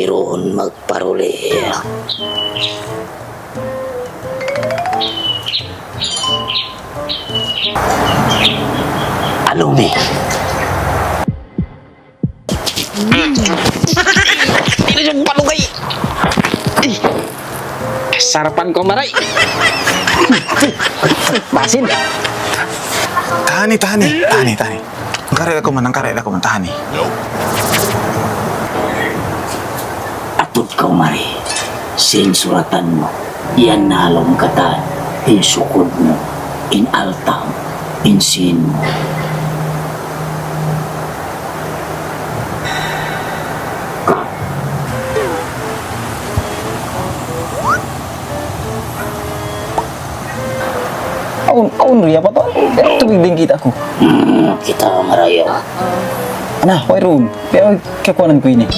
ron magparuli. Alumi. Ini yung palugay. Sarapan ko maray. Basin. Tahani. Ang karela ko man, tahani. Atut kau mari. Sinsuratan mo. Yan nalong katan. In sukod mo. In altang. In sin mo. Aun ria pa to. Tubig din kita ko. Kita marayo. Nah, why room? Pero kakuanan ko ini.